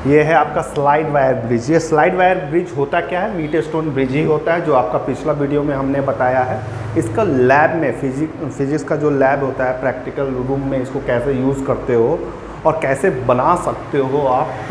ये है आपका स्लाइड वायर ब्रिज। ये स्लाइड वायर ब्रिज होता क्या है, व्हीट स्टोन ब्रिज ही होता है, जो आपका पिछला वीडियो में हमने बताया है। इसका लैब में फिजिक्स का जो लैब होता है, प्रैक्टिकल रूम में इसको कैसे यूज़ करते हो और कैसे बना सकते हो आप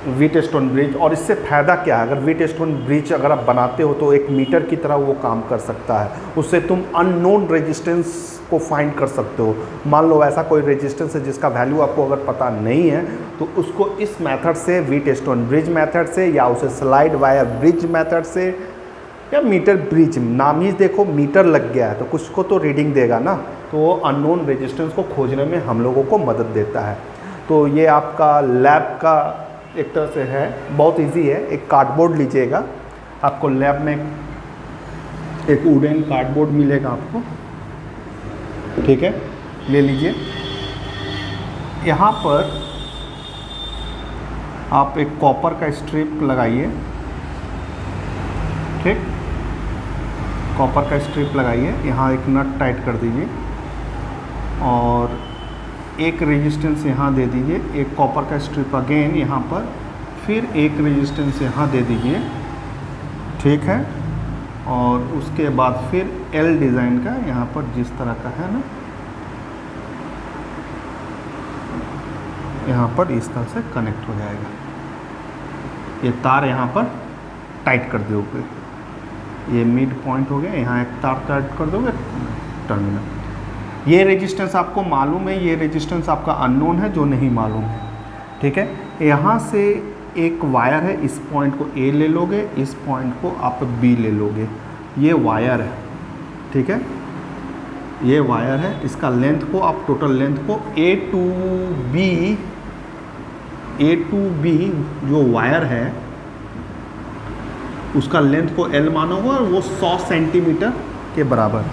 व्हीट स्टोन ब्रिज, और इससे फ़ायदा क्या है। अगर व्हीट स्टोन ब्रिज अगर आप बनाते हो तो एक मीटर की तरह वो काम कर सकता है। उससे तुम अननोन रेजिस्टेंस को फाइंड कर सकते हो। मान लो ऐसा कोई रेजिस्टेंस है जिसका वैल्यू आपको अगर पता नहीं है, तो उसको इस मेथड से, व्हीट स्टोन ब्रिज मेथड से, या उसे स्लाइड वायर ब्रिज मेथड से, या मीटर ब्रिज, नाम ही देखो मीटर लग गया है तो कुछ को तो रीडिंग देगा ना, तो वो अननोन रेजिस्टेंस को खोजने में हम लोगों को मदद देता है। तो ये आपका लैब का एक तरह से है, बहुत इजी है। एक कार्डबोर्ड लीजिएगा, आपको लैब में एक वुडन कार्डबोर्ड मिलेगा आपको, ठीक है, ले लीजिए। यहाँ पर आप एक कॉपर का स्ट्रिप लगाइए, ठीक, कॉपर का स्ट्रिप लगाइए। यहाँ एक नट टाइट कर दीजिए और एक रेजिस्टेंस यहाँ दे दीजिए, एक कॉपर का स्ट्रिप अगेन यहाँ पर, फिर एक रेजिस्टेंस यहाँ दे दीजिए, ठीक है। और उसके बाद फिर एल डिज़ाइन का यहाँ पर जिस तरह का है ना, यहाँ पर इस तरह से कनेक्ट हो जाएगा। ये तार यहाँ पर टाइट कर दोगे, ये मिड पॉइंट हो गया, यहाँ एक तार टाइट कर दोगे, टर्मिनल। ये रेजिस्टेंस आपको मालूम है, ये रेजिस्टेंस आपका अननोन है जो नहीं मालूम है, ठीक है। यहाँ से एक वायर है, इस पॉइंट को ए ले लोगे, इस पॉइंट को आप बी ले लोगे। ये वायर है, ठीक है, ये वायर है। इसका लेंथ को आप, टोटल लेंथ को ए टू बी जो वायर है उसका लेंथ को एल मानोगे और वो 100 सेंटीमीटर के बराबर।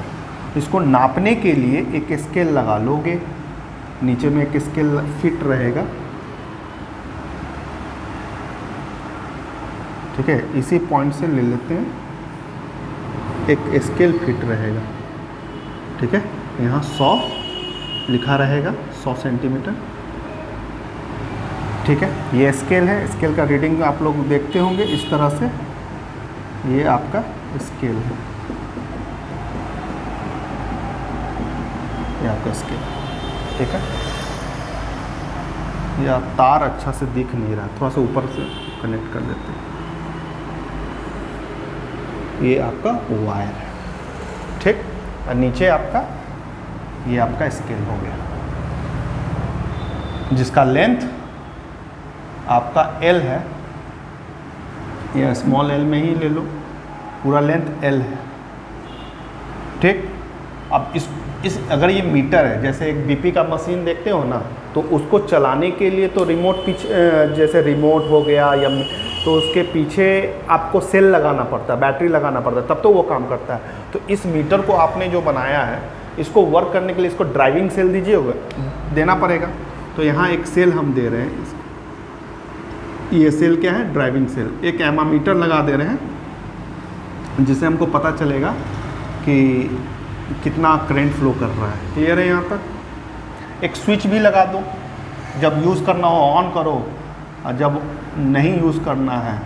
इसको नापने के लिए एक स्केल लगा लोगे, नीचे में एक स्केल फिट रहेगा, ठीक है। इसी पॉइंट से ले लेते हैं, एक स्केल फिट रहेगा, ठीक है। यहाँ 100 लिखा रहेगा, 100 सेंटीमीटर, ठीक है। ये स्केल है, स्केल का रीडिंग आप लोग देखते होंगे इस तरह से। ये आपका स्केल है, ये आपका स्केल, ठीक है। ये तार अच्छा से दिख नहीं रहा, थोड़ा सा ऊपर से कनेक्ट कर देते हैं। ये आपका वायर है, ठीक। और नीचे आपका, ये आपका स्केल हो गया, जिसका लेंथ आपका एल है। ये स्मॉल एल में ही ले लो, पूरा लेंथ एल है, ठीक। अब इस अगर ये मीटर है, जैसे एक बीपी का मशीन देखते हो ना, तो उसको चलाने के लिए तो रिमोट पीछे, जैसे रिमोट हो गया, या तो उसके पीछे आपको सेल लगाना पड़ता है, बैटरी लगाना पड़ता है, तब तो वो काम करता है। तो इस मीटर को आपने जो बनाया है, इसको वर्क करने के लिए इसको ड्राइविंग सेल दीजिएगा, देना पड़ेगा। तो यहाँ एक सेल हम दे रहे हैं, ये सेल क्या है, ड्राइविंग सेल। एक एमामीटर लगा दे रहे हैं, जिससे हमको पता चलेगा कि कितना करंट फ्लो कर रहा है। क्लियर है यहाँ तक। एक स्विच भी लगा दो, जब यूज़ करना हो ऑन करो, और जब नहीं यूज़ करना है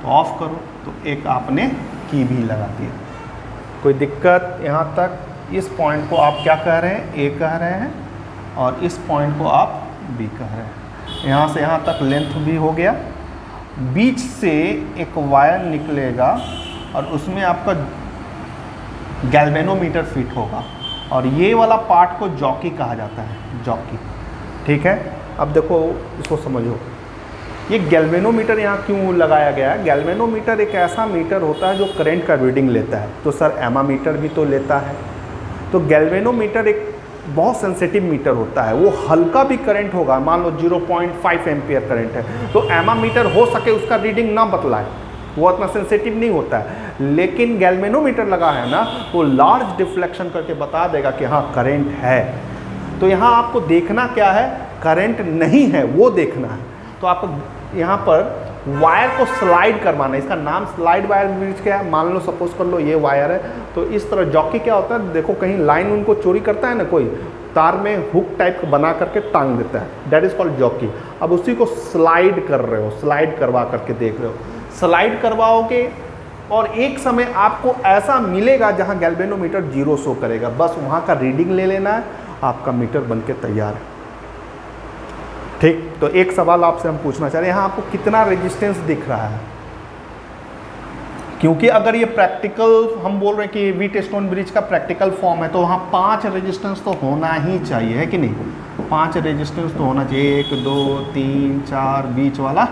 तो ऑफ़ करो। तो एक आपने की भी लगा दी। कोई दिक्कत यहाँ तक। इस पॉइंट को आप क्या कह रहे हैं, ए कह रहे हैं, और इस पॉइंट को आप बी कह रहे हैं। यहाँ से यहाँ तक लेंथ भी हो गया। बीच से एक वायर निकलेगा और उसमें आपका गैल्वेनोमीटर फिट होगा, और ये वाला पार्ट को जॉकी कहा जाता है, जॉकी, ठीक है। अब देखो, इसको समझो, ये गैल्वेनोमीटर यहाँ क्यों लगाया गया है। गैल्वेनोमीटर एक ऐसा मीटर होता है जो करंट का रीडिंग लेता है। तो सर एमामीटर भी तो लेता है। तो गैल्वेनोमीटर एक बहुत सेंसिटिव मीटर होता है, वो हल्का भी करंट होगा, मान लो 0.5 एम्पियर करंट है, तो एमामीटर हो सके उसका रीडिंग ना बतलाए, वो इतना सेंसिटिव नहीं होता है। लेकिन गैल्वेनोमीटर लगा है ना, वो लार्ज डिफ्लेक्शन करके बता देगा कि हाँ करंट है। तो यहाँ आपको देखना क्या है, करंट नहीं है वो देखना है। तो आपको यहाँ पर वायर को स्लाइड करवाना है। इसका नाम स्लाइड वायर ब्रिज क्या है, मान लो सपोज कर लो ये वायर है, तो इस तरह जॉकी क्या होता है, देखो कहीं लाइन उनको चोरी करता है ना कोई, तार में हुक टाइप का बना करके टांग देता है, दैट इज कॉल्ड जॉकी। अब उसी को स्लाइड कर रहे हो, स्लाइड करवा करके देख रहे हो, स्लाइड करवाओगे और एक समय आपको ऐसा मिलेगा जहां गैल्वेनोमीटर 0 शो करेगा, बस वहां का रीडिंग ले लेना है, आपका मीटर बन के तैयार है। ठीक, तो एक सवाल आपसे हम पूछना चाह रहे हैं, यहाँ आपको कितना रेजिस्टेंस दिख रहा है? क्योंकि अगर ये प्रैक्टिकल हम बोल रहे हैं कि व्हीटस्टोन ब्रिज का प्रैक्टिकल फॉर्म है, तो वहाँ 5 रेजिस्टेंस तो होना ही चाहिए, है कि नहीं? 5 रेजिस्टेंस तो होना चाहिए, 1 2 3 4 बीच वाला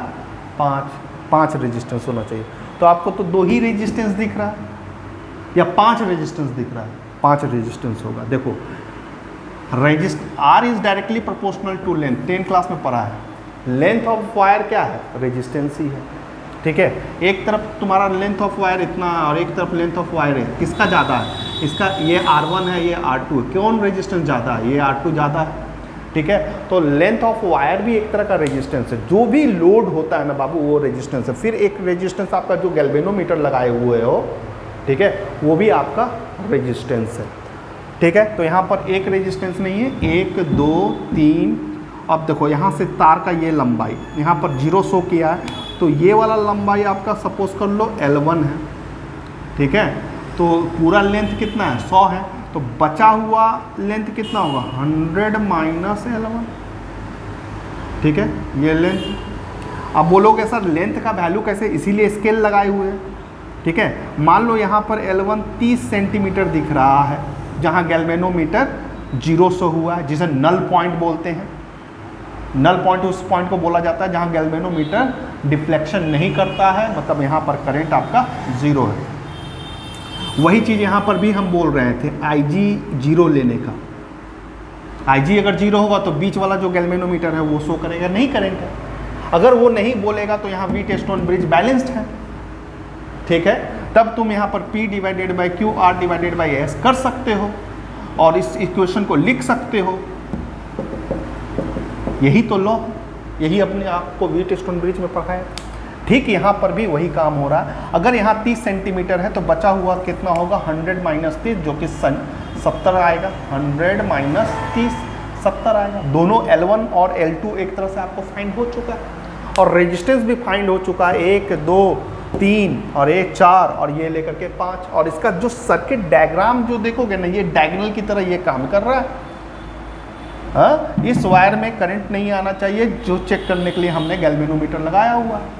5 रेजिस्टेंस होना चाहिए। तो आपको तो 2 ही रेजिस्टेंस दिख रहा है या 5 रेजिस्टेंस दिख रहा है? 5 रेजिस्टेंस होगा। देखो R is directly proportional to length, 10 class में पढ़ा है। लेंथ ऑफ वायर क्या है? रेजिस्टेंस ही है, ठीक है। एक तरफ तुम्हारा लेंथ ऑफ वायर इतना और एक तरफ लेंथ ऑफ वायर है, किसका ज़्यादा है? इसका, ये R1 है, ये R2 है, कौन रेजिस्टेंस ज़्यादा है? ये R2 ज़्यादा है, ठीक है। तो लेंथ ऑफ वायर भी एक तरह का रेजिस्टेंस है, जो भी लोड होता है ना बाबू वो रेजिस्टेंस है। फिर एक रेजिस्टेंस आपका जो गैल्वेनोमीटर लगाए हुए हो, ठीक है, वो भी आपका रेजिस्टेंस है, ठीक है। तो यहाँ पर एक रेजिस्टेंस नहीं है, 1 2 3। अब देखो यहाँ से तार का ये लंबाई यहाँ पर 0 शो किया है, तो ये वाला लंबाई आपका सपोज कर लो L1 है, ठीक है। तो पूरा लेंथ कितना है? 100 है, तो बचा हुआ लेंथ कितना होगा? 100 माइनस L1, ठीक है, ये लेंथ। अब बोलोगे सर लेंथ का वैल्यू कैसे? इसीलिए स्केल लगाए हुए हैं, ठीक है। मान लो यहाँ पर L1 30 सेंटीमीटर दिख रहा है, जहाँ गैल्वेनोमीटर 0 शो हुआ है, जिसे नल पॉइंट बोलते हैं। नल पॉइंट उस पॉइंट को बोला जाता है जहाँ गैल्वेनोमीटर डिफ्लेक्शन नहीं करता है, मतलब यहाँ पर करंट आपका 0 है। वही चीज़ यहाँ पर भी हम बोल रहे थे, IG 0 लेने का। IG अगर 0 होगा तो बीच वाला जो गैल्वेनोमीटर है वो शो करेगा नहीं करंट है। अगर वो नहीं बोलेगा तो यहाँ व्हीटस्टोन ब्रिज बैलेंस्ड है, ठीक है। तब तुम यहाँ पर P divided by Q R divided by S कर सकते हो और इस इक्वेशन को लिख सकते हो। यही तो लॉ, यही अपने आप को व्हीटस्टोन ब्रिज में पढ़ा है। ठीक यहाँ पर भी वही काम हो रहा है। अगर यहाँ 30 सेंटीमीटर है तो बचा हुआ कितना होगा? 100 माइनस 30, जो कि 70 आएगा। 100 माइनस 30 70 आएगा। दोनों L1 और L2 एक तरह से आपको फाइंड हो चुका है और रेजिस्टेंस भी फाइंड हो चुका है। 1 2 3 और 1 4 और ये लेकर के 5। और इसका जो सर्किट डायग्राम जो देखोगे ना, ये डायगोनल की तरह ये काम कर रहा है। हाँ, इस वायर में करंट नहीं आना चाहिए, जो चेक करने के लिए हमने गैल्वेनोमीटर लगाया हुआ है,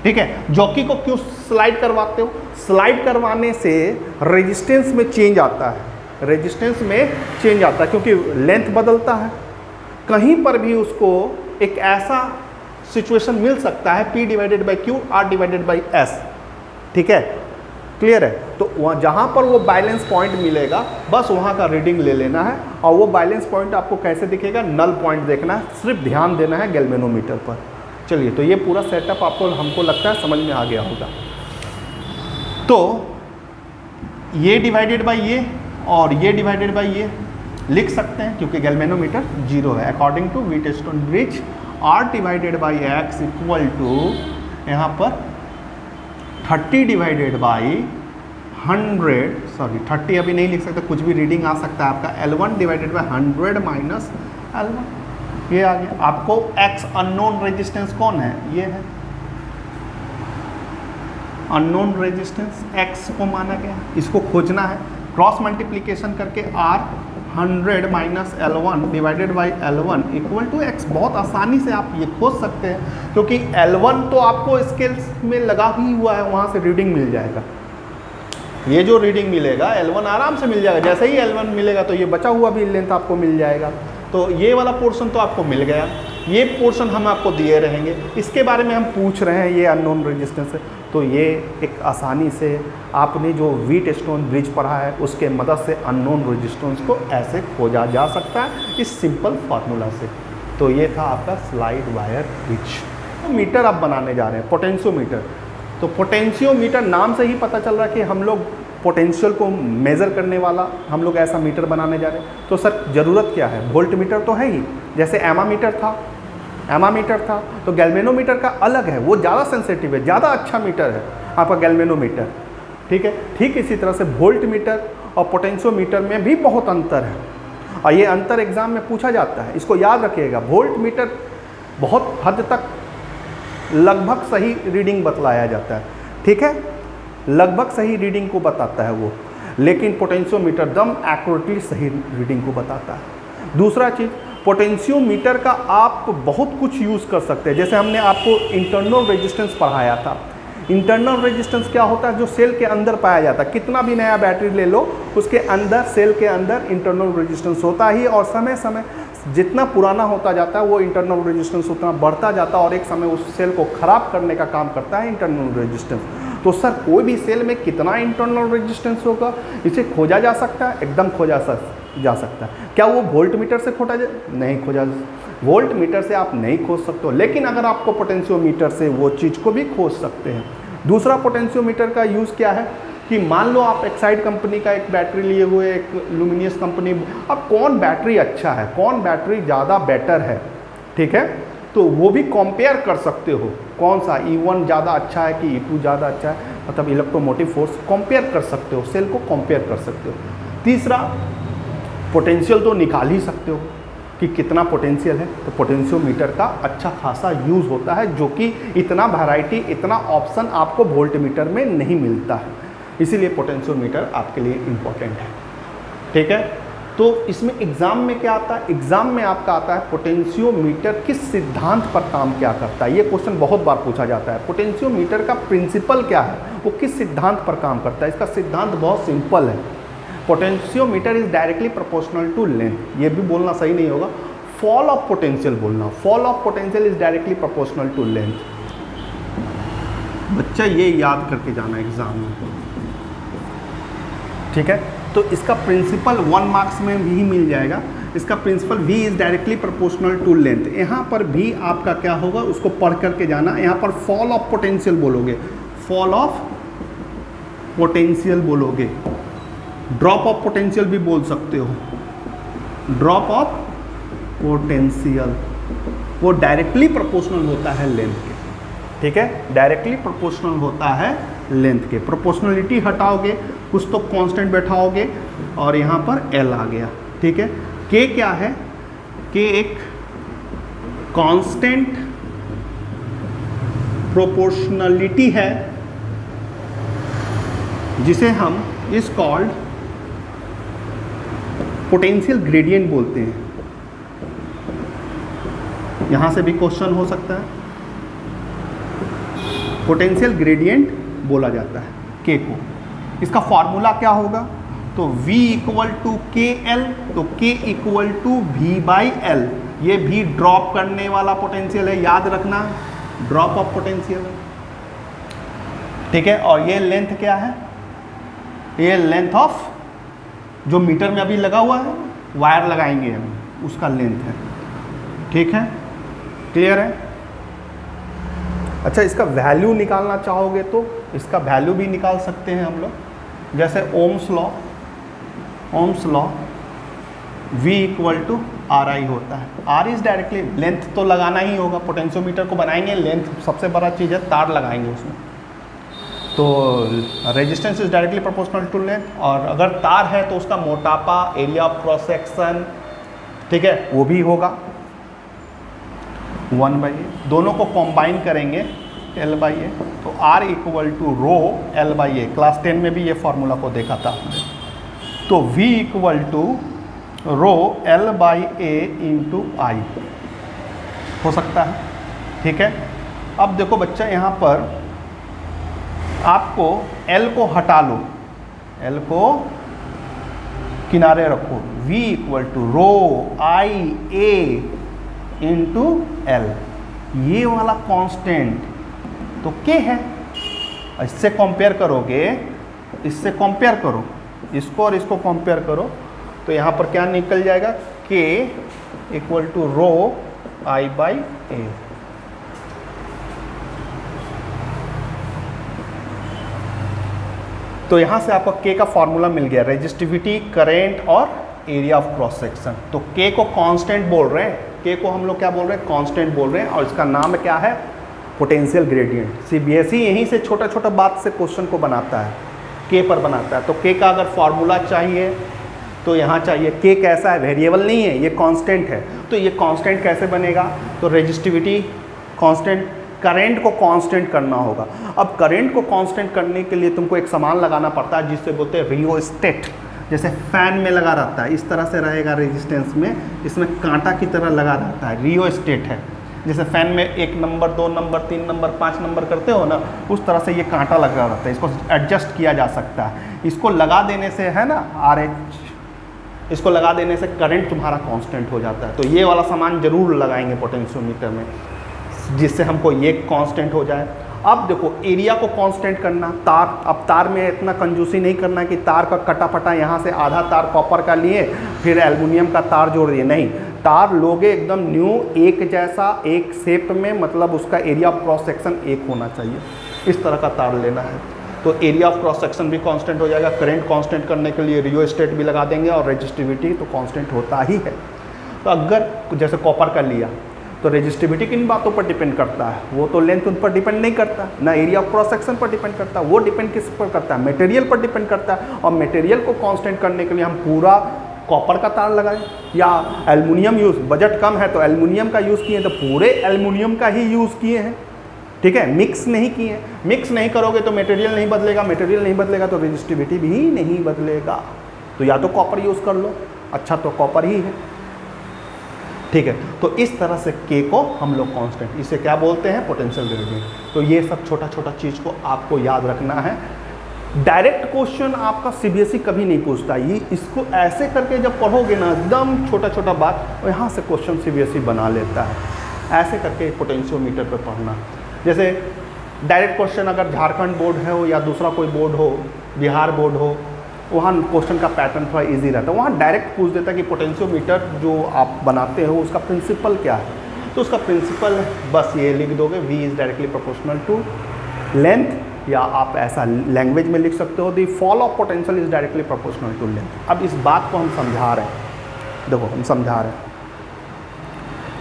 ठीक है। जॉकी को क्यों स्लाइड करवाते हो? स्लाइड करवाने से रेजिस्टेंस में चेंज आता है, रेजिस्टेंस में चेंज आता है क्योंकि लेंथ बदलता है। कहीं पर भी उसको एक ऐसा सिचुएशन मिल सकता है P divided by Q R divided by S, ठीक है, क्लियर है। तो वहाँ जहाँ पर वो बैलेंस पॉइंट मिलेगा बस वहाँ का रीडिंग ले लेना है। और वो बैलेंस पॉइंट आपको कैसे दिखेगा? नल पॉइंट देखना है, सिर्फ ध्यान देना है गैल्वेनोमीटर पर। चलिए, तो ये पूरा सेटअप आपको, हमको लगता है समझ में आ गया होगा। तो ये डिवाइडेड बाई ये और ये डिवाइडेड बाई ये लिख सकते हैं क्योंकि गैल्वेनोमीटर 0 है। According to Wheatstone bridge R divided by X equal to यहाँ पर 30 डिवाइडेड बाई 100, सॉरी 30 अभी नहीं लिख सकते, कुछ भी रीडिंग आ सकता है आपका। L1 divided by 100 minus L1, ये आ गया। आपको X अननोन रेजिस्टेंस कौन है? ये है अननोन रेजिस्टेंस, X को माना गया, इसको खोजना है। क्रॉस मल्टीप्लीकेशन करके R 100 minus L1 divided by L1 equal to X। बहुत आसानी से आप ये खोज सकते हैं क्योंकि L1 तो आपको स्केल्स में लगा ही हुआ है, वहाँ से रीडिंग मिल जाएगा। ये जो रीडिंग मिलेगा L1 आराम से मिल जाएगा। जैसे ही L1 मिलेगा तो ये बचा हुआ भी लेंथ आपको मिल जाएगा। तो ये वाला पोर्शन तो आपको मिल गया, ये पोर्शन हम आपको दिए रहेंगे। इसके बारे में हम पूछ रहे हैं, ये अननोन रेजिस्टेंस है। तो ये एक आसानी से आपने जो व्हीटस्टोन ब्रिज पढ़ा है उसके मदद से अननोन रेजिस्टेंस को ऐसे खोजा जा सकता है इस सिंपल फार्मूला से। तो ये था आपका स्लाइड वायर ब्रिज। तो मीटर आप बनाने जा रहे हैं, पोटेंशियोमीटर। तो पोटेंशियोमीटर नाम से ही पता चल रहा है कि हम लोग पोटेंशियल को मेज़र करने वाला हम लोग ऐसा मीटर बनाने जा रहे हैं। तो सर ज़रूरत क्या है? वोल्ट मीटर तो है ही, जैसे एमामीटर था तो गैल्वेनोमीटर का अलग है, वो ज़्यादा सेंसिटिव है, ज़्यादा अच्छा मीटर है आपका गैल्वेनोमीटर, ठीक है। ठीक इसी तरह से वोल्ट मीटर और पोटेंशियोमीटर में भी बहुत अंतर है। और ये अंतर एग्जाम में पूछा जाता है, इसको याद रखिएगा। वोल्ट मीटर बहुत हद तक लगभग सही रीडिंग बतलाया जाता है, ठीक है, लगभग सही रीडिंग को बताता है वो, लेकिन पोटेंशियोमीटर दम एक्यूरेटली सही रीडिंग को बताता है। दूसरा चीज़, पोटेंशियोमीटर का आप बहुत कुछ यूज़ कर सकते हैं। जैसे हमने आपको इंटरनल रेजिस्टेंस पढ़ाया था। इंटरनल रेजिस्टेंस क्या होता है? जो सेल के अंदर पाया जाता है। कितना भी नया बैटरी ले लो, उसके अंदर, सेल के अंदर इंटरनल रेजिस्टेंस होता ही, और समय समय जितना पुराना होता जाता है वो इंटरनल रेजिस्टेंस उतना बढ़ता जाता है, और एक समय उस सेल को ख़राब करने का काम करता है इंटरनल रेजिस्टेंस। तो सर कोई भी सेल में कितना इंटरनल रेजिस्टेंस होगा, इसे खोजा जा सकता है? एकदम खोजा जा सकता है। क्या वो वोल्ट मीटर से नहीं खोजा? वोल्ट मीटर से आप नहीं खोज सकते हो, लेकिन अगर आपको पोटेंशियोमीटर से वो चीज़ को भी खोज सकते हैं। दूसरा पोटेंशियोमीटर का यूज़ क्या है कि मान लो आप एक्साइड कंपनी का एक बैटरी लिए हुए, एक लुमिनियस कंपनी, अब कौन बैटरी अच्छा है, कौन बैटरी ज़्यादा बेटर है, ठीक है, तो वो भी कंपेयर कर सकते हो, कौन सा E1 ज़्यादा अच्छा है कि E2 ज़्यादा अच्छा है, मतलब इलेक्ट्रोमोटिव फोर्स कंपेयर कर सकते हो, सेल को कंपेयर कर सकते हो। तीसरा, पोटेंशियल तो निकाल ही सकते हो कि कितना पोटेंशियल है, तो पोटेंशियोमीटर का अच्छा खासा यूज़ होता है, जो कि इतना वैरायटी, इतना ऑप्शन आपको वोल्ट मीटर में नहीं मिलता है, इसीलिए पोटेंशियोमीटर आपके लिए इम्पोर्टेंट है, ठीक है। तो इसमें एग्ज़ाम में क्या आता है? एग्ज़ाम में आपका आता है पोटेंशियोमीटर किस सिद्धांत पर काम क्या करता है। ये क्वेश्चन बहुत बार पूछा जाता है। पोटेंशियोमीटर का प्रिंसिपल क्या है, वो किस सिद्धांत पर काम करता है? इसका सिद्धांत बहुत सिंपल है। Potentiometer is directly proportional to length. ये भी बोलना सही नहीं होगा, फॉल ऑफ पोटेंशियल बोलना। Fall of potential is directly proportional to length. बच्चा ये याद करके जाना एग्जाम में, ठीक है। तो इसका प्रिंसिपल 1 मार्क्स में भी मिल जाएगा। इसका principle V is directly proportional to length. यहाँ पर भी आपका क्या होगा, उसको पढ़ करके जाना। यहाँ पर फॉल ऑफ पोटेंशियल बोलोगे, फॉल ऑफ पोटेंशियल बोलोगे, ड्रॉप ऑफ पोटेंशियल भी बोल सकते हो, ड्रॉप ऑफ पोटेंशियल, वो डायरेक्टली प्रोपोर्शनल होता है लेंथ के, ठीक है, डायरेक्टली प्रोपोर्शनल होता है लेंथ के। प्रोपोर्शनलिटी हटाओगे, कुछ तो कांस्टेंट बैठाओगे, और यहाँ पर L आ गया, ठीक है। K क्या है? K एक कांस्टेंट प्रोपोर्शनलिटी है, जिसे हम इस कॉल्ड पोटेंशियल ग्रेडियंट बोलते हैं। यहां से भी क्वेश्चन हो सकता है। पोटेंशियल ग्रेडियंट बोला जाता है K को। इसका फॉर्मूला क्या होगा? तो V इक्वल टू KL, तो K इक्वल टू V/L। ये भी ड्रॉप करने वाला पोटेंशियल है, याद रखना, ड्रॉप ऑफ पोटेंशियल है, ठीक है। और ये लेंथ क्या है? ये लेंथ ऑफ, जो मीटर में अभी लगा हुआ है, वायर लगाएंगे हम, उसका लेंथ है, ठीक है, क्लियर है। अच्छा, इसका वैल्यू निकालना चाहोगे तो इसका वैल्यू भी निकाल सकते हैं हम लोग। जैसे Ohm's law V equal to RI होता है। R इज डायरेक्टली, लेंथ तो लगाना ही होगा, पोटेंशियोमीटर को बनाएंगे, लेंथ सबसे बड़ा चीज़ है, तार लगाएंगे उसमें, तो resistance is directly proportional to length. और अगर तार है तो उसका मोटापा, एरिया ऑफ क्रॉस सेक्शन, ठीक है, वो भी होगा 1/A। दोनों को कॉम्बाइन करेंगे L/A, तो R equal to rho L/A। Class 10 में भी ये फॉर्मूला को देखा था आपने। तो V equal to rho L/A into I हो सकता है, ठीक है। अब देखो बच्चा, यहाँ पर आपको L को हटा लो, L को किनारे रखो, V equal to rho IA into L। ये वाला कांस्टेंट तो K है। इससे कंपेयर करोगे, इससे कंपेयर करो, इसको और इसको कंपेयर करो, तो यहाँ पर क्या निकल जाएगा? K equal to rho I/A। तो यहाँ से आपको K का फॉर्मूला मिल गया, रेजिस्टिविटी, करंट और एरिया ऑफ क्रॉस सेक्शन। तो K को कांस्टेंट बोल रहे हैं, K को हम लोग क्या बोल रहे हैं? कांस्टेंट बोल रहे हैं, और इसका नाम क्या है? Potential gradient. CBSE यहीं से छोटा छोटा बात से क्वेश्चन को बनाता है, K पर बनाता है। तो K का अगर फॉर्मूला चाहिए तो यहाँ चाहिए के कैसा है, वेरिएबल नहीं है, ये कांस्टेंट है। तो ये कांस्टेंट कैसे बनेगा, तो रेजिस्टिविटी कांस्टेंट, करंट को कांस्टेंट करना होगा। अब करंट को कांस्टेंट करने के लिए तुमको एक सामान लगाना पड़ता है जिससे बोलते हैं रियोस्टेट। जैसे फैन में लगा रहता है, इस तरह से रहेगा रेजिस्टेंस में, इसमें कांटा की तरह लगा रहता है, रियोस्टेट है। जैसे फैन में 1 नंबर 2 नंबर 3 नंबर 5 नंबर करते हो ना, उस तरह से ये कांटा लगा रहता है, इसको एडजस्ट किया जा सकता है। इसको लगा देने से है ना RH, इसको लगा देने से करंट तुम्हारा कांस्टेंट हो जाता है। तो ये वाला सामान जरूर लगाएंगे पोटेंशियोमीटर में, जिससे हमको ये कांस्टेंट हो जाए। अब देखो एरिया को कांस्टेंट करना, तार, अब तार में इतना कंजूसी नहीं करना कि तार का कटा फटा यहाँ से आधा तार कॉपर का लिए फिर एल्युमिनियम का तार जोड़ दिए, नहीं, तार लोगे एकदम न्यू, एक जैसा, एक शेप में, मतलब उसका एरिया ऑफ क्रॉस सेक्शन एक होना चाहिए, इस तरह का तार लेना है। तो एरिया ऑफ क्रॉस सेक्शन भी कांस्टेंट हो जाएगा। करंट कांस्टेंट करने के लिए रियोस्टेट भी लगा देंगे, और रेजिस्टिविटी तो कांस्टेंट होता ही है। तो अगर जैसे कॉपर का लिया तो रेजिस्टिविटी किन बातों पर डिपेंड करता है, वो तो लेंथ उन पर डिपेंड नहीं करता, ना एरिया ऑफ क्रॉस सेक्शन पर डिपेंड करता है, वो डिपेंड किस पर करता है, मटेरियल पर डिपेंड करता है। और मटेरियल को कांस्टेंट करने के लिए हम पूरा कॉपर का तार लगाएं या एल्युमिनियम यूज़, बजट कम है तो एल्युमिनियम का यूज़ किए तो पूरे एल्युमिनियम का ही यूज़ किए हैं, ठीक है, मिक्स नहीं किए हैं। मिक्स नहीं करोगे तो मटेरियल नहीं बदलेगा, मटेरियल नहीं बदलेगा तो रेजिस्टिविटी भी नहीं बदलेगा। तो या तो कॉपर यूज़ कर लो, अच्छा तो कॉपर ही है, ठीक है। तो इस तरह से के को हम लोग कांस्टेंट, इसे क्या बोलते हैं, पोटेंशियल ग्रेडियंट। तो ये सब छोटा छोटा चीज़ को आपको याद रखना है। डायरेक्ट क्वेश्चन आपका CBSE कभी नहीं पूछता, ये इसको ऐसे करके जब पढ़ोगे ना, एकदम छोटा छोटा बात, और यहाँ से क्वेश्चन CBSE बना लेता है। ऐसे करके पोटेंशियोमीटर पे पढ़ना। जैसे डायरेक्ट क्वेश्चन अगर झारखंड बोर्ड है हो या दूसरा कोई बोर्ड हो, बिहार बोर्ड हो, वहाँ क्वेश्चन का पैटर्न थोड़ा इजी रहता है। वहाँ डायरेक्ट पूछ देता है कि पोटेंशियोमीटर जो आप बनाते हो उसका प्रिंसिपल क्या है। तो उसका प्रिंसिपल बस ये लिख दोगे, V is directly proportional to length, या आप ऐसा लैंग्वेज में लिख सकते हो, the fall of potential is directly proportional to length. अब इस बात को हम समझा रहे हैं, देखो हम समझा रहे हैं,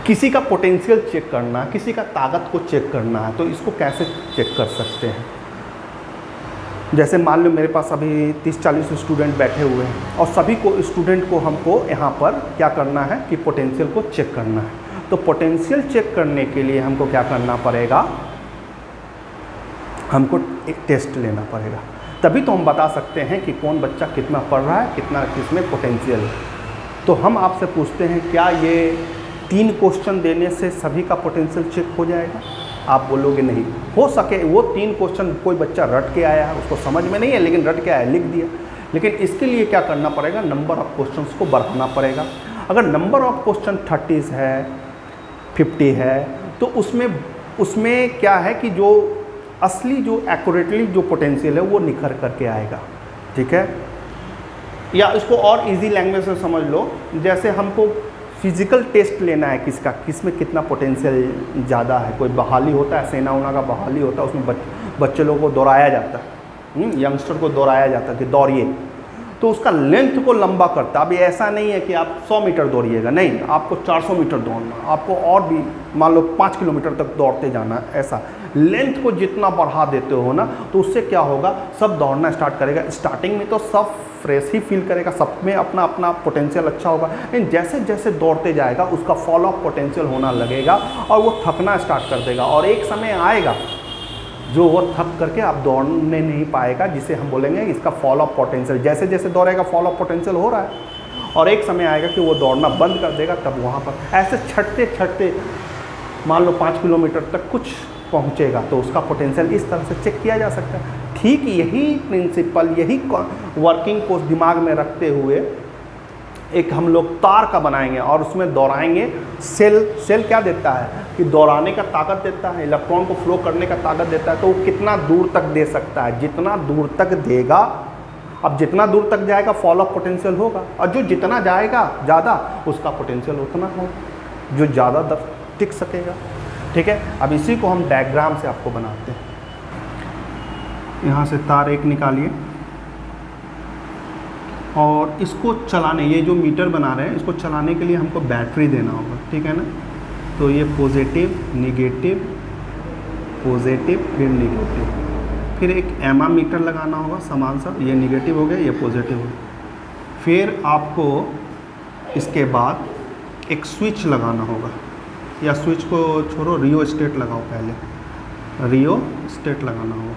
किसी का पोटेंशियल चेक करना, किसी का ताकत को चेक करना है, तो इसको कैसे चेक कर सकते हैं। जैसे मान लो मेरे पास अभी 30-40 स्टूडेंट बैठे हुए हैं, और सभी को स्टूडेंट को हमको यहाँ पर क्या करना है कि पोटेंशियल को चेक करना है। तो पोटेंशियल चेक करने के लिए हमको क्या करना पड़ेगा, हमको एक टेस्ट लेना पड़ेगा, तभी तो हम बता सकते हैं कि कौन बच्चा कितना पढ़ रहा है, कितना किसमें पोटेंशियल है। तो हम आपसे पूछते हैं, क्या ये 3 क्वेश्चन देने से सभी का पोटेंशियल चेक हो जाएगा? आप बोलोगे नहीं, हो सके वो 3 क्वेश्चन कोई बच्चा रट के आया है, उसको समझ में नहीं है लेकिन रट के आया, लिख दिया। लेकिन इसके लिए क्या करना पड़ेगा, नंबर ऑफ क्वेश्चंस को बढ़ाना पड़ेगा। अगर नंबर ऑफ क्वेश्चन 30 है, 50 है, तो उसमें क्या है कि जो असली जो एक्यूरेटली जो पोटेंशियल है वो निखर करके आएगा, ठीक है। या इसको और इजी लैंग्वेज से समझ लो, जैसे हमको फिजिकल टेस्ट लेना है किसका, किसमें कितना पोटेंशियल ज़्यादा है। कोई बहाली होता है, सेना उना का बहाली होता है, उसमें बच्चे लोगों को दौड़ाया जाता है, यंगस्टर को दौड़ाया जाता है कि दौड़िए, तो उसका लेंथ को लंबा करता है। अब ऐसा नहीं है कि आप 100 मीटर दौड़िएगा, नहीं, आपको 400 मीटर दौड़ना, आपको और भी मान लो 5 किलोमीटर तक दौड़ते जाना। ऐसा लेंथ को जितना बढ़ा देते हो ना, तो उससे क्या होगा, सब दौड़ना स्टार्ट करेगा। स्टार्टिंग में तो सब फ्रेश ही फील करेगा, सब में अपना अपना पोटेंशियल अच्छा होगा, लेकिन जैसे जैसे दौड़ते जाएगा उसका फॉल ऑफ पोटेंशियल होना लगेगा और वो थकना स्टार्ट कर देगा। और एक समय आएगा जो वो थक करके आप दौड़ने नहीं पाएगा, जिसे हम बोलेंगे इसका फॉल ऑफ पोटेंशियल। जैसे जैसे दौड़ेगा फॉल ऑफ पोटेंशियल हो रहा है, और एक समय आएगा कि वो दौड़ना बंद कर देगा। तब वहाँ पर ऐसे छटते छटते मान लो 5 किलोमीटर तक कुछ पहुँचेगा, तो उसका पोटेंशियल इस तरह से चेक किया जा सकता है। ठीक यही प्रिंसिपल, यही वर्किंग को दिमाग में रखते हुए एक हम लोग तार का बनाएंगे और उसमें दौड़ाएंगे। सेल क्या देता है कि दौड़ाने का ताकत देता है, इलेक्ट्रॉन को फ्लो करने का ताकत देता है। तो वो कितना दूर तक दे सकता है, जितना दूर तक देगा। अब जितना दूर तक जाएगा फॉल ऑफ पोटेंशियल होगा, और जो जितना जाएगा ज़्यादा उसका पोटेंशियल उतना होगा, जो ज़्यादा तक टिक सकेगा, ठीक है। अब इसी को हम डायग्राम से आपको बनाते हैं। यहाँ से तार एक निकालिए और इसको चलाने, ये जो मीटर बना रहे हैं इसको चलाने के लिए हमको बैटरी देना होगा, ठीक है ना। तो ये पॉजिटिव निगेटिव, पॉजिटिव फिर निगेटिव, फिर एक एमा मीटर लगाना होगा समान सा, ये निगेटिव हो गया ये पॉजिटिव हो गया, फिर आपको इसके बाद एक स्विच लगाना होगा, या स्विच को छोड़ो, रियो स्टेट लगाओ, पहले रियो स्टेट लगाना होगा।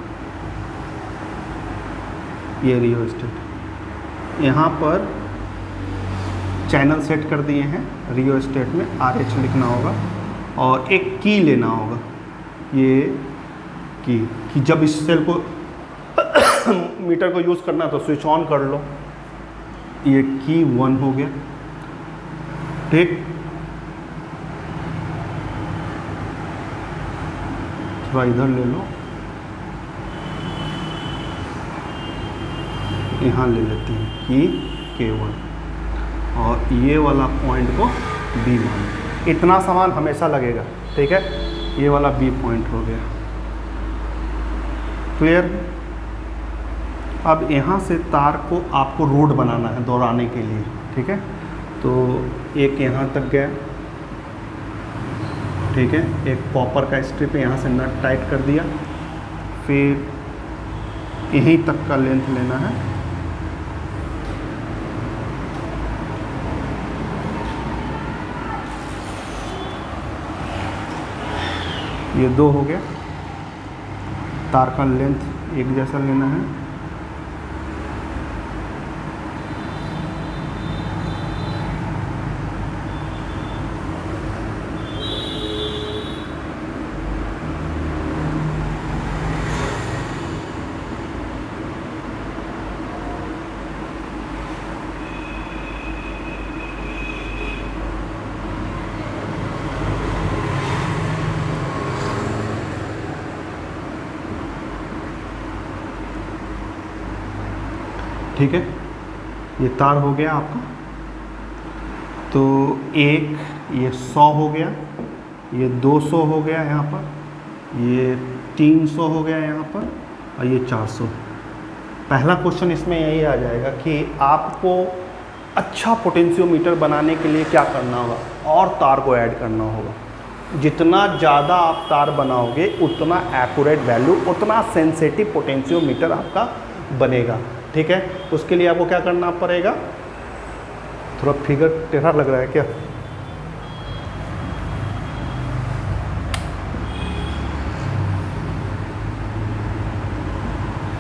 ये रियो स्टेट, यहाँ पर चैनल सेट कर दिए हैं, रियो स्टेट में RH लिखना होगा और एक की लेना होगा। ये की जब इस सेल को मीटर को यूज़ करना तो स्विच ऑन कर लो। ये की 1 हो गया, ठीक। थोड़ा इधर ले लो, यहाँ ले लेते हैं की K1 और ये वाला पॉइंट को B मान। इतना सामान हमेशा लगेगा, ठीक है। ये वाला B पॉइंट हो गया, क्लियर। अब यहाँ से तार को आपको रोड बनाना है दोहराने के लिए, ठीक है। तो एक यहाँ तक गया, ठीक है। एक कॉपर का स्ट्रिप यहाँ से नट टाइट कर दिया, फिर यहीं तक का लेंथ लेना है। ये 2 हो गया, तार का लेंथ एक जैसा लेना है। ठीक है, ये तार हो गया आपका। तो एक ये 100 हो गया, ये 200 हो गया यहाँ पर, ये 300 हो गया यहाँ पर, और ये 400। पहला क्वेश्चन इसमें यही आ जाएगा कि आपको अच्छा पोटेंशियोमीटर बनाने के लिए क्या करना होगा, और तार को ऐड करना होगा। जितना ज़्यादा आप तार बनाओगे उतना एक्यूरेट वैल्यू, उतना सेंसिटिव पोटेंशियोमीटर आपका बनेगा, ठीक है। उसके लिए आपको क्या करना पड़ेगा, थोड़ा फिगर टेढ़ा लग रहा है क्या,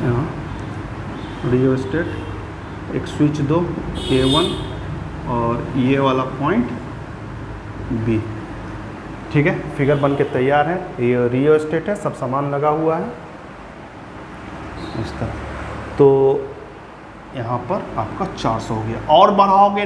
यहाँ रियो स्टेट, एक स्विच दो K1 और ये वाला पॉइंट B, ठीक है। फिगर बन के तैयार है। ये रियो स्टेट है, सब सामान लगा हुआ है इस तरह। तो यहाँ पर आपका 400 हो गया। और बढ़ाओगे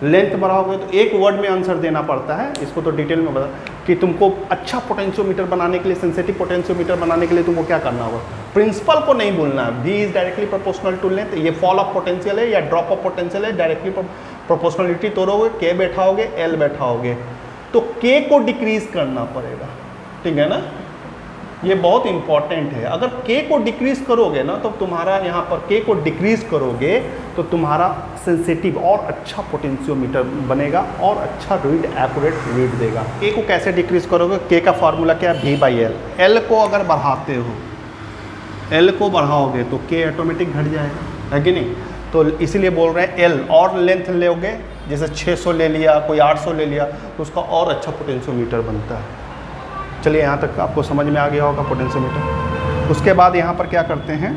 लेंथ बढ़ाओगे तो एक वर्ड में आंसर देना पड़ता है, इसको तो डिटेल में बता कि तुमको अच्छा पोटेंशियोमीटर बनाने के लिए, सेंसिटिव पोटेंशियोमीटर बनाने के लिए तुमको क्या करना होगा। प्रिंसिपल को नहीं भूलना है, V is directly proportional to length. ये फॉल ऑफ पोटेंशियल है या ड्रॉप ऑफ पोटेंशियल है, डायरेक्टली प्रोपोर्शनलिटी तोड़ोगे, K बैठाओगे, L बैठाओगे, तो K को डिक्रीज करना पड़ेगा, ठीक है ना। ये बहुत इंपॉर्टेंट है। अगर K को डिक्रीज करोगे ना तो तुम्हारा यहाँ पर K को डिक्रीज करोगे तो तुम्हारा सेंसिटिव और अच्छा पोटेंशियोमीटर बनेगा और अच्छा रीड, एक्यूरेट रीड देगा। K को कैसे डिक्रीज करोगे, K का फार्मूला क्या है, V/L। L को अगर बढ़ाते हो, L को बढ़ाओगे तो K ऑटोमेटिक घट जाएगा, है कि नहीं। तो इसीलिए बोल रहे हैं L और लेंथ लोगे, जैसे 600 ले लिया, कोई 800 ले लिया, तो उसका और अच्छा पोटेंशियोमीटर बनता है। चलिए यहाँ तक आपको समझ में आ गया होगा पोटेंशियोमीटर। उसके बाद यहाँ पर क्या करते हैं,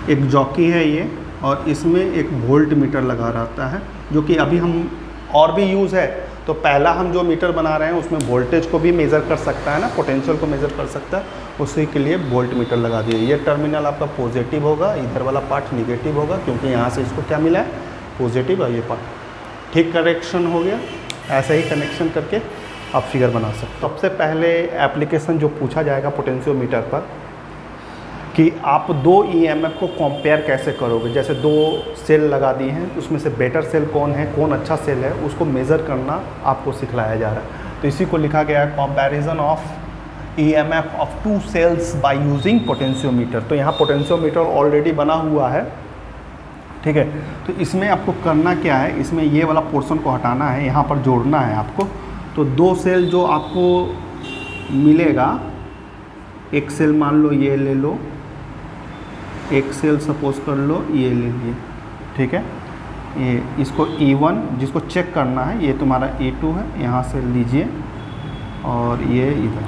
एक जॉकी है ये, और इसमें एक वोल्ट मीटर लगा रहता है, जो कि अभी हम और भी यूज़ है। तो पहला हम जो मीटर बना रहे हैं उसमें वोल्टेज को भी मेज़र कर सकता है ना, पोटेंशियल को मेज़र कर सकता है, उसी के लिए वोल्ट मीटर लगा दिए। ये टर्मिनल आपका पॉजिटिव होगा, इधर वाला पार्ट निगेटिव होगा, क्योंकि यहाँ से इसको क्या मिला है, पॉजिटिव, और ये पार्ट ठीक कनेक्शन हो गया। ऐसे ही कनेक्शन करके आप फिगर बना सकते हो। सबसे पहले एप्लीकेशन जो पूछा जाएगा पोटेंशियोमीटर पर कि आप 2 EMF को कंपेयर कैसे करोगे। जैसे 2 सेल लगा दिए हैं, उसमें से बेटर सेल कौन है, कौन अच्छा सेल है, उसको मेज़र करना आपको सिखलाया जा रहा है। तो इसी को लिखा गया है comparison of EMF of 2 cells by using potentiometer. तो यहाँ पोटेंशियोमीटर ऑलरेडी बना हुआ है, ठीक है। तो इसमें आपको करना क्या है, इसमें ये वाला पोर्शन को हटाना है, यहाँ पर जोड़ना है आपको। तो 2 सेल जो आपको मिलेगा, एक सेल मान लो ये ले लो, एक सेल सपोज कर लो ये ले लिए, ठीक है। ये इसको E1 जिसको चेक करना है, ये तुम्हारा E2 है, यहाँ से लीजिए और ये इधर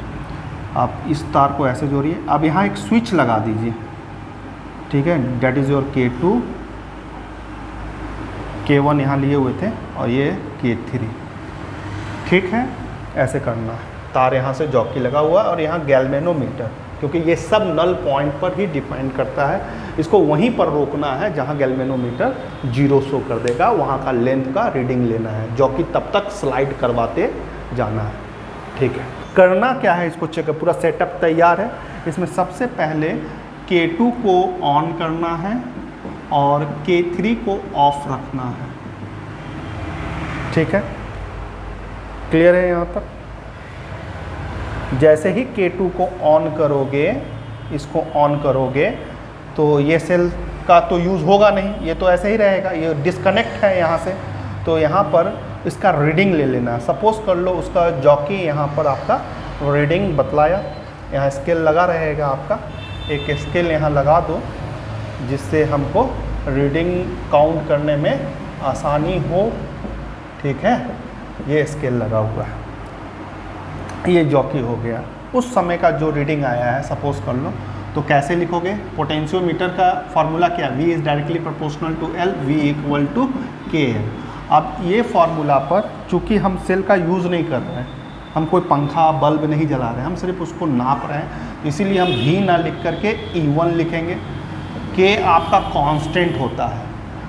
आप इस तार को ऐसे जोड़िए। अब यहाँ एक स्विच लगा दीजिए, ठीक है, that is your K2, K1 यहाँ लिए हुए थे और ये K3, ठीक है। ऐसे करना है, तार यहाँ से जॉकी लगा हुआ और यहाँ गैल्वेनोमीटर, क्योंकि ये सब नल पॉइंट पर ही डिपेंड करता है। इसको वहीं पर रोकना है जहाँ गैल्वेनोमीटर 0 शो कर देगा, वहाँ का लेंथ का रीडिंग लेना है, जॉकी तब तक स्लाइड करवाते जाना है, ठीक है। करना क्या है, इसको चेक, पूरा सेटअप तैयार है। इसमें सबसे पहले K2 को ऑन करना है और K3 को ऑफ रखना है, ठीक है। क्लियर है यहाँ तक? जैसे ही K2 को ऑन करोगे, इसको ऑन करोगे, तो ये सेल का तो यूज़ होगा नहीं, ये तो ऐसे ही रहेगा, ये डिस्कनेक्ट है यहाँ से। तो यहाँ पर इसका रीडिंग ले लेना है। सपोज कर लो उसका जॉकी यहाँ पर आपका रीडिंग बतलाया, यहाँ स्केल लगा रहेगा आपका, एक स्केल यहाँ लगा दो जिससे हमको रीडिंग काउंट करने में आसानी हो, ठीक है। ये स्केल लगा हुआ है, ये जॉकी हो गया। उस समय का जो रीडिंग आया है सपोज कर लो, तो कैसे लिखोगे? पोटेंशियोमीटर का फार्मूला क्या? V is directly proportional to L, V equal to KL। अब ये फार्मूला पर चूँकि हम सेल का यूज़ नहीं कर रहे हैं, हम कोई पंखा बल्ब नहीं जला रहे हैं, हम सिर्फ उसको नाप रहे हैं, इसीलिए हम V ना लिख करके E1 लिखेंगे। K आपका कांस्टेंट होता है,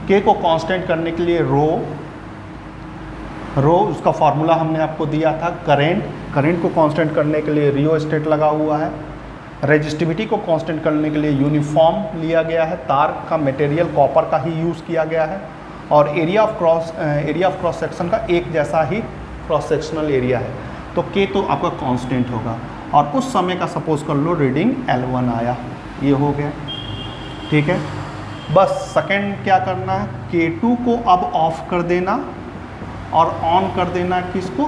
K को कांस्टेंट करने के लिए रो उसका फार्मूला हमने आपको दिया था। करंट को कांस्टेंट करने के लिए रियोस्टेट लगा हुआ है। रेजिस्टिविटी को कांस्टेंट करने के लिए यूनिफॉर्म लिया गया है, तार का मटेरियल कॉपर का ही यूज़ किया गया है। और एरिया ऑफ क्रॉस सेक्शन का एक जैसा ही क्रॉस सेक्शनल एरिया है, तो K तो आपका कांस्टेंट होगा। और उस समय का सपोज कर लो रीडिंग L1 आया, ये हो गया, ठीक है। बस सेकंड क्या करना है, K2 को अब ऑफ कर देना और ऑन कर देना किसको?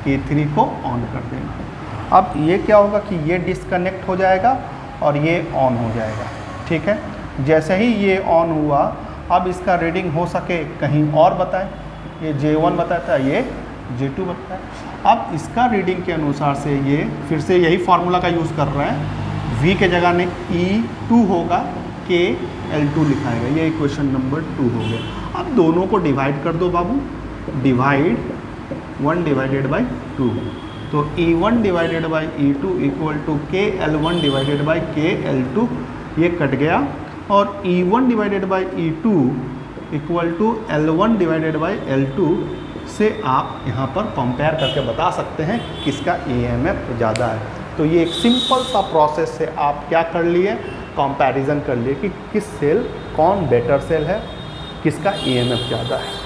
K3 को ऑन कर देना। अब ये क्या होगा कि ये डिस्कनेक्ट हो जाएगा और ये ऑन हो जाएगा, ठीक है। जैसे ही ये ऑन हुआ, अब इसका रीडिंग हो सके कहीं और बताएं, ये J1 बताता है, ये J2 बताता है। अब इसका रीडिंग के अनुसार से ये फिर से यही फार्मूला का यूज़ कर रहे हैं, V के जगह में E2 होगा, K L2 लिखाएगा, ये इक्वेशन नंबर 2 हो गया। अब दोनों को डिवाइड कर दो बाबू, डिवाइड 1 डिवाइडेड बाई 2, तो E1 divided by E2 equal to KL1 divided by KL2, ये कट गया। और E1 divided by E2 equal to L1 divided by L2 से आप यहाँ पर कंपेयर करके बता सकते हैं किसका EMF ज़्यादा है। तो ये एक सिंपल सा प्रोसेस से आप क्या कर लिए, कंपैरिजन कर लिए कि किस सेल कौन बेटर सेल है, किसका EMF ज़्यादा है।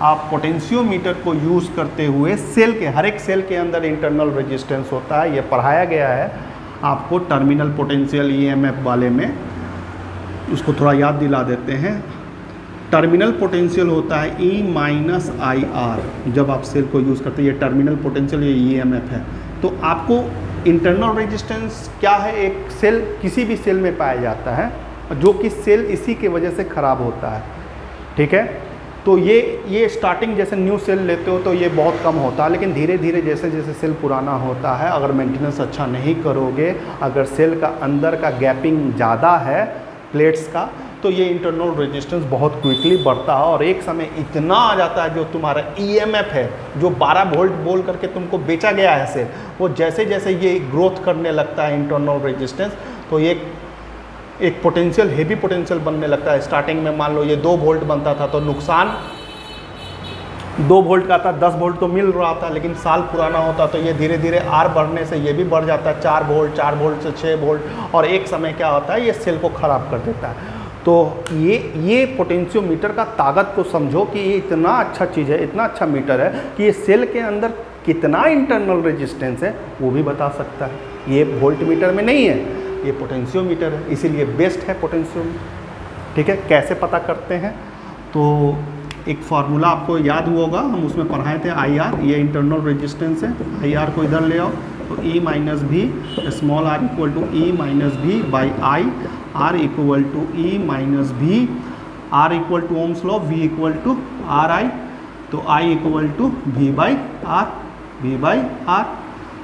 आप पोटेंशियोमीटर को यूज़ करते हुए सेल के, हर एक सेल के अंदर इंटरनल रेजिस्टेंस होता है, ये पढ़ाया गया है आपको टर्मिनल पोटेंशियल EMF वाले में, उसको थोड़ा याद दिला देते हैं। टर्मिनल पोटेंशियल होता है E-IR, जब आप सेल को यूज़ करते हैं, ये टर्मिनल पोटेंशियल, ये EMF है। तो आपको इंटरनल रेजिस्टेंस क्या है, एक सेल किसी भी सेल में पाया जाता है जो कि सेल इसी के वजह से ख़राब होता है, ठीक है। तो ये स्टार्टिंग जैसे न्यू सेल लेते हो तो ये बहुत कम होता है, लेकिन धीरे धीरे जैसे जैसे सेल पुराना होता है, अगर मेंटेनेंस अच्छा नहीं करोगे, अगर सेल का अंदर का गैपिंग ज़्यादा है प्लेट्स का, तो ये इंटरनल रेजिस्टेंस बहुत क्विकली बढ़ता है और एक समय इतना आ जाता है जो तुम्हारा EMF है, जो 12 वोल्ट बोल करके तुमको बेचा गया है सेल, वो जैसे जैसे ये ग्रोथ करने लगता है इंटरनल रेजिस्टेंस, तो ये एक पोटेंशियल, हेवी पोटेंशियल बनने लगता है। स्टार्टिंग में मान लो ये 2 वोल्ट बनता था तो नुकसान 2 वोल्ट का था, 10 वोल्ट तो मिल रहा था, लेकिन साल पुराना होता तो ये धीरे धीरे R बढ़ने से ये भी बढ़ जाता है 4 वोल्ट, 4 वोल्ट से 6 वोल्ट, और एक समय क्या होता है, ये सेल को ख़राब कर देता है। तो ये पोटेंशियोमीटर का ताकत को समझो कि ये इतना अच्छा चीज़ है, इतना अच्छा मीटर है कि ये सेल के अंदर कितना इंटरनल रेजिस्टेंस है वो भी बता सकता है। ये वोल्ट मीटर में नहीं है, ये पोटेंशियोमीटर है, इसीलिए बेस्ट है पोटेंशियोमीटर, ठीक है। कैसे पता करते हैं, तो एक फार्मूला आपको याद हुआ होगा, हम उसमें पढ़ाए थे IR, ये इंटरनल रेजिस्टेंस है। IR को इधर ले आओ तो E minus V small r equal to E minus V by I, R equal to E minus V, R equal to Ohm's law, V equal to RI, तो I equal to V by R, V by R,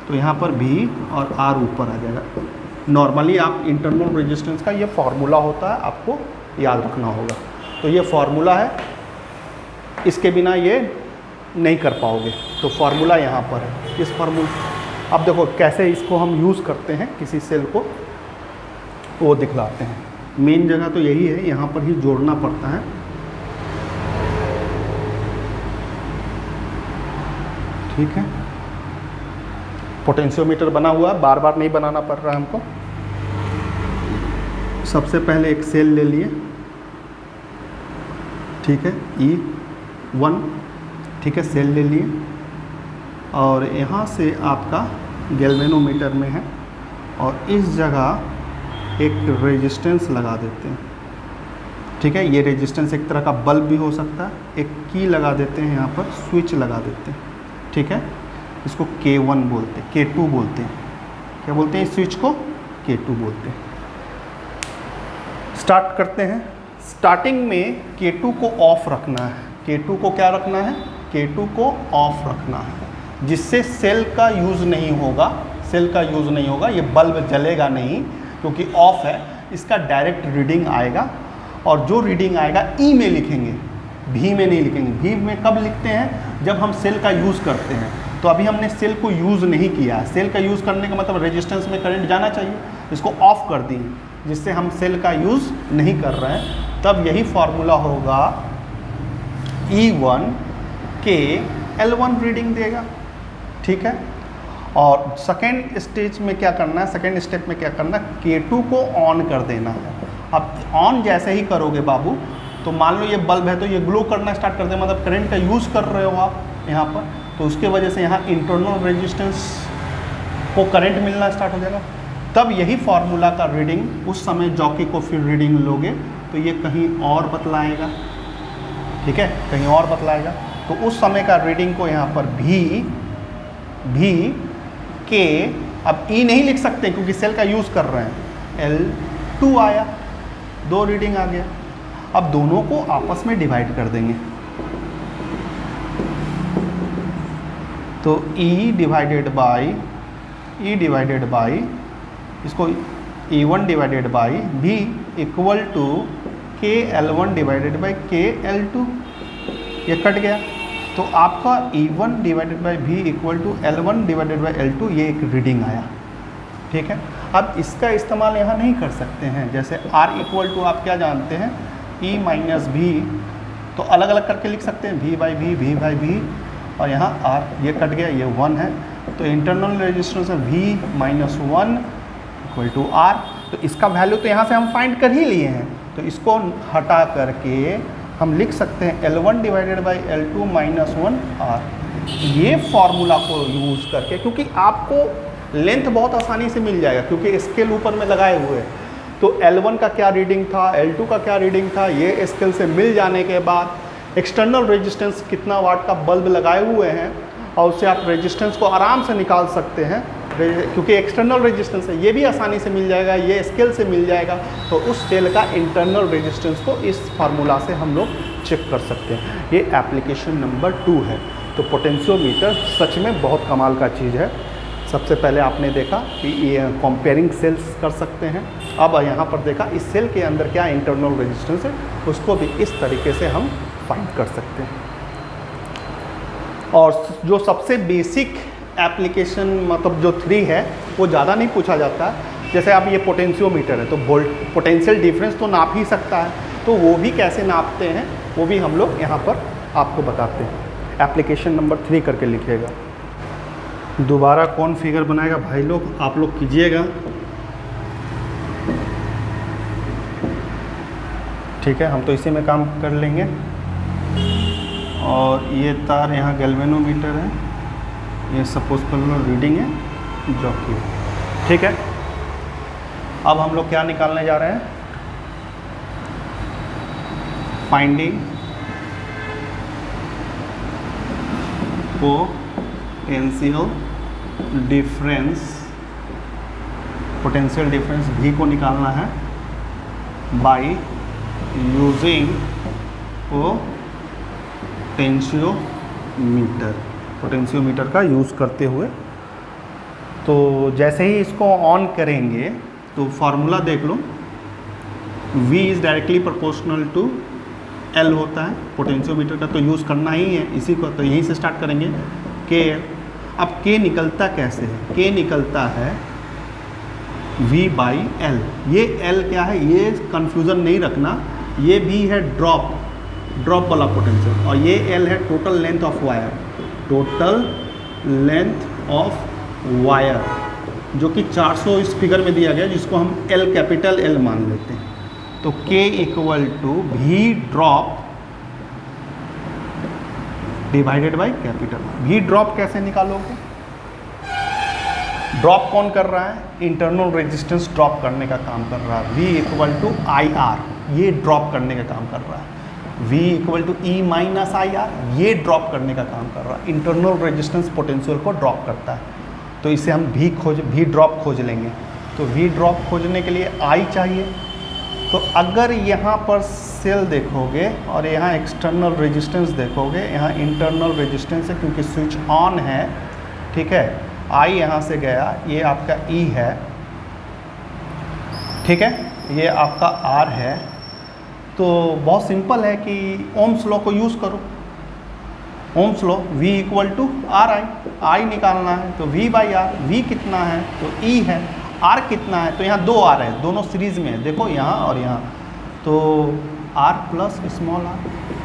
तो यहाँ पर V और R ऊपर आ जाएगा। Normally आप internal resistance का ये फार्मूला होता है, आपको याद रखना होगा। तो ये फार्मूला है, इसके बिना ये नहीं कर पाओगे, तो फार्मूला यहाँ पर है। इस फार्मूला अब देखो कैसे इसको हम यूज़ करते हैं किसी सेल को, वो दिखलाते हैं। मेन जगह तो यही है, यहाँ पर ही जोड़ना पड़ता है। ठीक है, पोटेंशियोमीटर बना हुआ है, बार बार नहीं बनाना पड़ रहा है हमको। सबसे पहले एक सेल ले लिए, ठीक है, E1, ठीक है, सेल ले लिए और यहाँ से आपका गैल्वेनोमीटर में है और इस जगह एक रेजिस्टेंस लगा देते हैं। ठीक है, ये रेजिस्टेंस एक तरह का बल्ब भी हो सकता है। एक की लगा देते हैं, यहाँ पर स्विच लगा देते हैं। ठीक है, इसको K1 बोलते हैं, K2 बोलते हैं। क्या बोलते हैं इस स्विच को? K2 बोलते हैं। स्टार्ट करते हैं। स्टार्टिंग में K2 को ऑफ रखना है। K2 को क्या रखना है? K2 को ऑफ रखना है, जिससे सेल का यूज़ नहीं होगा। सेल का यूज़ नहीं होगा, ये बल्ब जलेगा नहीं क्योंकि ऑफ है। इसका डायरेक्ट रीडिंग आएगा और जो रीडिंग आएगा ई में लिखेंगे, भी में नहीं लिखेंगे। भी में कब लिखते हैं? जब हम सेल का यूज़ करते हैं। तो अभी हमने सेल को यूज़ नहीं किया। सेल का यूज़ करने का मतलब रेजिस्टेंस में करंट जाना चाहिए, इसको ऑफ कर दी, जिससे हम सेल का यूज़ नहीं कर रहे हैं। तब यही फार्मूला होगा, E1 के L1 रीडिंग देगा। ठीक है, और सेकेंड स्टेज में क्या करना है? सेकेंड स्टेप में क्या करना है? K2 को ऑन कर देना है। अब ऑन जैसे ही करोगे बाबू, तो मान लो ये बल्ब है तो ये ग्लो करना स्टार्ट कर दे, मतलब करंट का यूज़ कर रहे हो आप यहाँ पर, तो उसके वजह से यहाँ इंटरनल रेजिस्टेंस को करंट मिलना स्टार्ट हो जाएगा। तब यही फार्मूला का रीडिंग उस समय जॉकी को फिर रीडिंग लोगे तो ये कहीं और बतलाएगा। ठीक है, कहीं और बतलाएगा। तो उस समय का रीडिंग को यहाँ पर भी के, अब ई नहीं लिख सकते क्योंकि सेल का यूज़ कर रहे हैं। L2 आया, 2 रीडिंग आ गया। अब दोनों को आपस में डिवाइड कर देंगे, तो E डिवाइडेड बाई इसको E1 divided by B equal to KL1 divided by KL2, ये कट गया। तो आपका E1 divided by B equal to L1 divided by L2, ये एक रीडिंग आया। ठीक है, अब इसका इस्तेमाल यहाँ नहीं कर सकते हैं। जैसे R इक्वल टू आप क्या जानते हैं? E माइनस भी, तो अलग अलग करके लिख सकते हैं, V बाई भी, और यहाँ R, ये कट गया, ये 1 है। तो इंटरनल रेजिस्टेंस है V minus 1 equal to R। तो इसका वैल्यू तो यहाँ से हम फाइंड कर ही लिए हैं, तो इसको हटा करके हम लिख सकते हैं L1 divided by L2 minus 1 R। ये फार्मूला को यूज़ करके, क्योंकि आपको लेंथ बहुत आसानी से मिल जाएगा क्योंकि स्केल ऊपर में लगाए हुए हैं, तो L1 का क्या रीडिंग था, L2 का क्या रीडिंग था, ये स्केल से मिल जाने के बाद एक्सटर्नल रेजिस्टेंस कितना वाट का बल्ब लगाए हुए हैं और उससे आप रेजिस्टेंस को आराम से निकाल सकते हैं। क्योंकि एक्सटर्नल रेजिस्टेंस है, ये भी आसानी से मिल जाएगा, ये स्केल से मिल जाएगा। तो उस सेल का इंटरनल रेजिस्टेंस को इस फार्मूला से हम लोग चेक कर सकते हैं। ये एप्लीकेशन नंबर 2 है। तो पोटेंशियोमीटर सच में बहुत कमाल का चीज़ है। सबसे पहले आपने देखा कि ये कंपेयरिंग सेल्स कर सकते हैं। अब यहाँ पर देखा इस सेल के अंदर क्या इंटरनल रेजिस्टेंस है, उसको भी इस तरीके से हम फाइंड कर सकते हैं। और जो सबसे बेसिक एप्लीकेशन मतलब जो 3 है, वो ज़्यादा नहीं पूछा जाता। जैसे अब ये पोटेंशियोमीटर है तो पोटेंशियल डिफरेंस तो नाप ही सकता है, तो वो भी कैसे नापते हैं वो भी हम लोग यहाँ पर आपको बताते हैं। एप्लीकेशन नंबर 3 करके लिखिएगा। दोबारा कौन फिगर बनाएगा भाई लोग, आप लोग कीजिएगा। ठीक है, हम तो इसी में काम कर लेंगे। और ये तार यहाँ गैल्वेनोमीटर है, ये सपोज कर लो रीडिंग है जॉकी। ठीक है, अब हम लोग क्या निकालने जा रहे हैं? फाइंडिंग पोटेंशियल डिफरेंस V को निकालना है बाय यूजिंग पोटेंशियोमीटर का यूज़ करते हुए। तो जैसे ही इसको ऑन करेंगे तो फार्मूला देख लो, V is directly proportional to L होता है। पोटेंशियोमीटर का तो यूज़ करना ही है, इसी को तो यहीं से स्टार्ट करेंगे K। अब K निकलता कैसे है? K निकलता है V बाई L। ये L क्या है, ये कन्फ्यूज़न नहीं रखना, ये भी है ड्रॉप वाला पोटेंशियल, और ये L है total length of wire, total length of wire, जो कि 400 इस फिगर में दिया गया, जिसको हम L कैपिटल L मान लेते हैं। तो K equal to V drop divided by capital. V drop कैसे निकालोगे? ड्रॉप कौन कर रहा है? इंटरनल रेजिस्टेंस ड्रॉप करने का काम कर रहा है। V इक्वल टू IR, ये ड्रॉप करने का काम कर रहा है। V equal to E minus IR, ये ड्रॉप करने का काम कर रहा है। इंटरनल रेजिस्टेंस पोटेंशियल को ड्रॉप करता है, तो इसे हम V ड्रॉप खोज लेंगे। तो V ड्रॉप खोजने के लिए I चाहिए। तो अगर यहाँ पर सेल देखोगे और यहाँ एक्सटर्नल रेजिस्टेंस देखोगे, यहाँ इंटरनल रेजिस्टेंस है क्योंकि स्विच ऑन है, ठीक है। I यहाँ से गया, ये आपका E है, ठीक है, ये आपका R है। तो बहुत सिंपल है कि ओम्स लॉ को यूज़ करो। Ohm's law V equal to RI, I निकालना है तो V बाई R। V कितना है तो E है। R कितना है तो यहाँ 2 R है, दोनों सीरीज़ में है, देखो यहाँ और यहाँ। तो R प्लस स्मॉल r,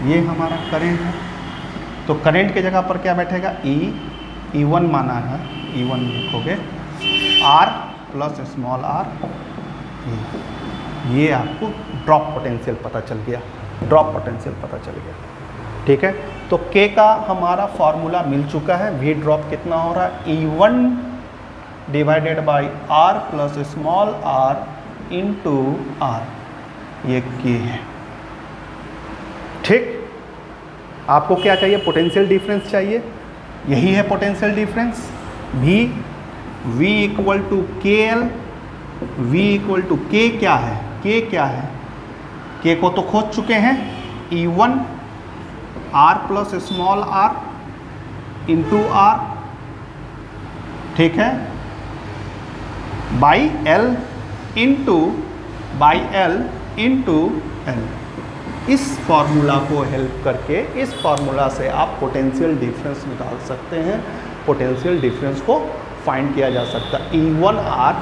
ये हमारा करंट है। तो करंट की जगह पर क्या बैठेगा? E1 माना है, E1 लिखोगे, R प्लस स्मॉल r, ये आपको ड्रॉप पोटेंशियल पता चल गया, ड्रॉप पोटेंशियल पता चल गया, ठीक है। तो K का हमारा फॉर्मूला मिल चुका है। V ड्रॉप कितना हो रहा है? E1 divided by R plus small r into R, ये K है, ठीक। आपको क्या चाहिए? पोटेंशियल डिफरेंस चाहिए, यही है potential difference. V equal to KL, V equal to K क्या है? K क्या है? K को तो खोज चुके हैं, E1 R plus small r into R, ठीक है, बाई L इंटू L। इस फॉर्मूला को हेल्प करके, इस फॉर्मूला से आप पोटेंशियल डिफरेंस निकाल सकते हैं। पोटेंशियल डिफरेंस को फाइंड किया जा सकता है। E1 R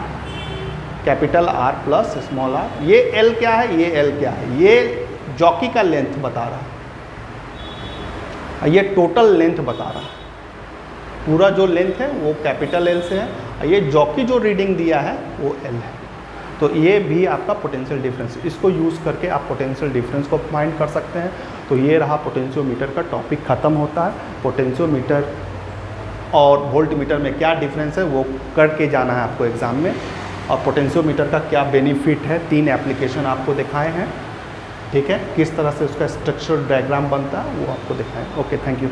capital R plus small r, ये L क्या है, ये L क्या है? ये जॉकी का लेंथ बता रहा है, ये टोटल लेंथ बता रहा है। पूरा जो लेंथ है वो कैपिटल L से है, ये जॉकी जो रीडिंग दिया है वो L है। तो ये भी आपका पोटेंशियल डिफरेंस, इसको यूज़ करके आप पोटेंशियल डिफरेंस को फाइंड कर सकते हैं। तो ये रहा पोटेंशियोमीटर का टॉपिक, ख़त्म होता है। पोटेंशियोमीटर और वोल्टमीटर में क्या डिफरेंस है वो करके जाना है आपको एग्ज़ाम में, और पोटेंशियोमीटर का क्या बेनिफिट है, 3 एप्लीकेशन आपको दिखाए हैं, ठीक है। किस तरह से उसका स्ट्रक्चर डायग्राम बनता है वो आपको दिखाएं। Okay, thank you.